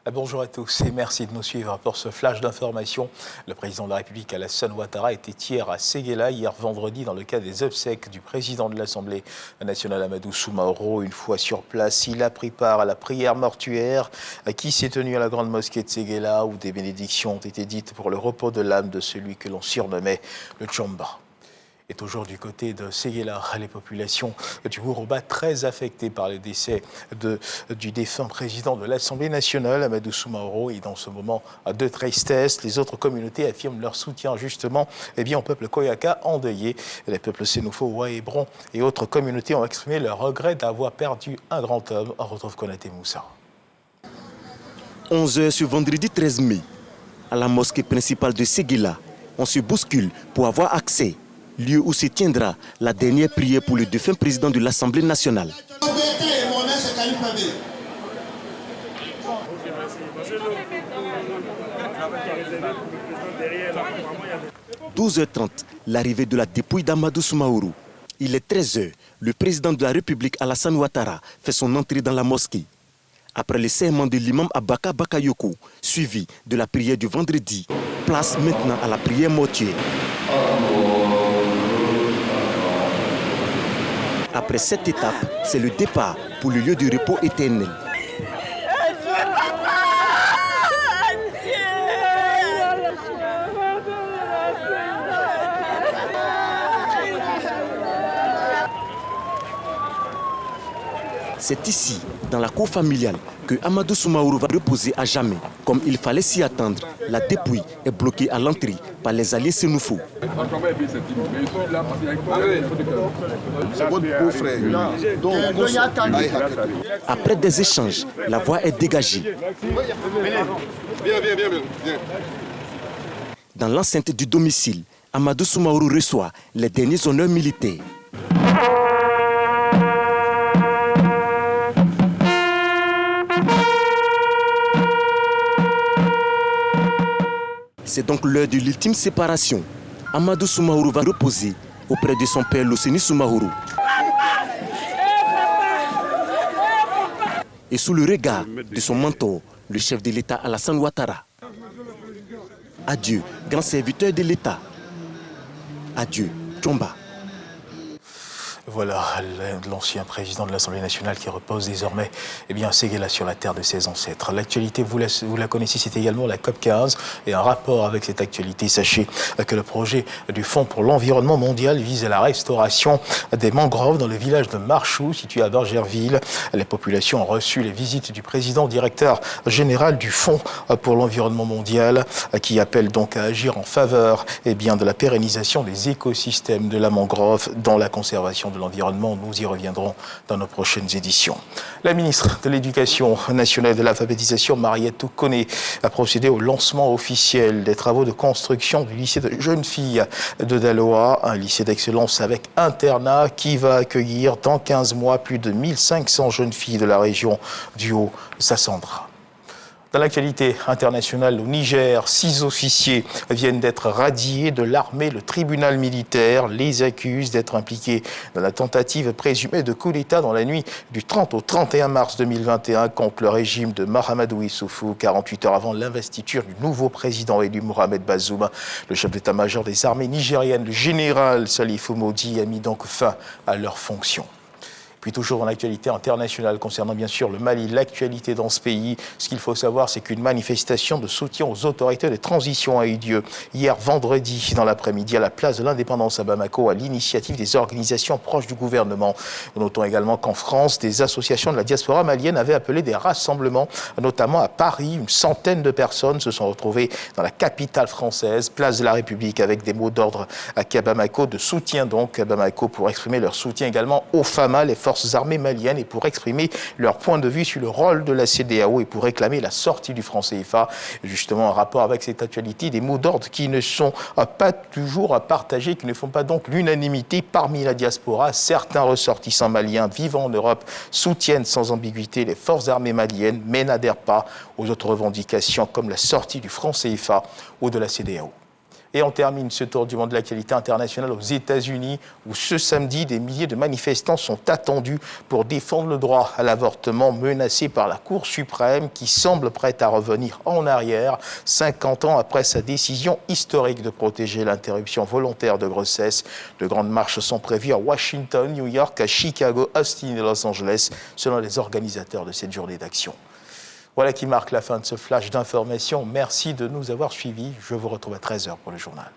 Bonjour à tous et merci de nous suivre pour ce flash d'information. Le président de la République, Alassane Ouattara, était hier à Séguéla, hier vendredi, dans le cadre des obsèques du président de l'Assemblée nationale, Amadou Soumaoro. Une fois sur place, il a pris part à la prière mortuaire qui s'est tenue à la grande mosquée de Séguéla, où des bénédictions ont été dites pour le repos de l'âme de celui que l'on surnommait le Tchamba. Et toujours du côté de Séguéla, les populations du Wourouba très affectées par le décès du défunt président de l'Assemblée nationale, Amadou Soumaoro, et dans ce moment de tristesse, les autres communautés affirment leur soutien justement au peuple Koyaka endeuillé. Les peuples Sénoufo, Ouahébron et autres communautés ont exprimé leur regret d'avoir perdu un grand homme. On retrouve Konaté Moussa. 11h ce vendredi 13 mai, à la mosquée principale de Séguéla, on se bouscule pour avoir accès, lieu où se tiendra la dernière prière pour le défunt président de l'Assemblée nationale. 12h30, l'arrivée de la dépouille d'Amadou Soumaoro. Il est 13h, le président de la République Alassane Ouattara fait son entrée dans la mosquée. Après le serment de l'imam Abaka Bakayoko, suivi de la prière du vendredi, place maintenant à la prière mortuaire. Après cette étape, c'est le départ pour le lieu de repos éternel. C'est ici, dans la cour familiale, que Amadou Soumaoro va reposer à jamais. Comme il fallait s'y attendre, la dépouille est bloquée à l'entrée par les alliés Sénoufo. Après des échanges, la voie est dégagée. Dans l'enceinte du domicile, Amadou Soumaoro reçoit les derniers honneurs militaires. C'est donc l'heure de l'ultime séparation. Amadou Soumaoro va reposer auprès de son père Loseni Soumaoro. Et sous le regard de son mentor, le chef de l'État Alassane Ouattara. Adieu, grand serviteur de l'État. Adieu, Tchamba. Voilà l'ancien président de l'Assemblée nationale qui repose désormais à Séguéla sur la terre de ses ancêtres. L'actualité, vous la connaissez, c'est également la COP15 et un rapport avec cette actualité. Sachez que le projet du Fonds pour l'environnement mondial vise à la restauration des mangroves dans le village de Marchou, situé à Bergerville. Les populations ont reçu les visites du président directeur général du Fonds pour l'environnement mondial qui appelle donc à agir en faveur de la pérennisation des écosystèmes de la mangrove dans la conservation de l'environnement. Nous y reviendrons dans nos prochaines éditions. La ministre de l'Éducation nationale et de l'alphabétisation, Mariette Toukoné, a procédé au lancement officiel des travaux de construction du lycée de jeunes filles de Daloa, un lycée d'excellence avec internat qui va accueillir dans 15 mois plus de 1500 jeunes filles de la région du Haut-Sassandra. Dans l'actualité internationale, au Niger, 6 officiers viennent d'être radiés de l'armée. Le tribunal militaire les accuse d'être impliqués dans la tentative présumée de coup d'État dans la nuit du 30 au 31 mars 2021 contre le régime de Mahamadou Issoufou, 48 heures avant l'investiture du nouveau président élu Mohamed Bazoum. Le chef d'état-major des armées nigériennes, le général Salifou Modi, a mis donc fin à leurs fonctions. Puis toujours dans l'actualité internationale concernant bien sûr le Mali, l'actualité dans ce pays, ce qu'il faut savoir, c'est qu'une manifestation de soutien aux autorités de transition a eu lieu hier vendredi dans l'après-midi à la place de l'Indépendance à Bamako à l'initiative des organisations proches du gouvernement. Notons également qu'en France, des associations de la diaspora malienne avaient appelé des rassemblements, notamment à Paris. Une centaine de personnes se sont retrouvées dans la capitale française, place de la République, avec des mots d'ordre à Bamako, de soutien donc à Bamako pour exprimer leur soutien également aux FAMA, les forces armées maliennes, et pour exprimer leur point de vue sur le rôle de la CEDEAO et pour réclamer la sortie du franc CFA. Justement, en rapport avec cette actualité, des mots d'ordre qui ne sont pas toujours partagés, qui ne font pas donc l'unanimité parmi la diaspora. Certains ressortissants maliens vivant en Europe soutiennent sans ambiguïté les forces armées maliennes, mais n'adhèrent pas aux autres revendications comme la sortie du franc CFA ou de la CEDEAO. Et on termine ce tour du monde de l'actualité internationale aux États-Unis, où ce samedi, des milliers de manifestants sont attendus pour défendre le droit à l'avortement menacé par la Cour suprême qui semble prête à revenir en arrière 50 ans après sa décision historique de protéger l'interruption volontaire de grossesse. De grandes marches sont prévues à Washington, New York, à Chicago, Austin et Los Angeles, selon les organisateurs de cette journée d'action. Voilà qui marque la fin de ce flash d'information. Merci de nous avoir suivis. Je vous retrouve à 13h pour le journal.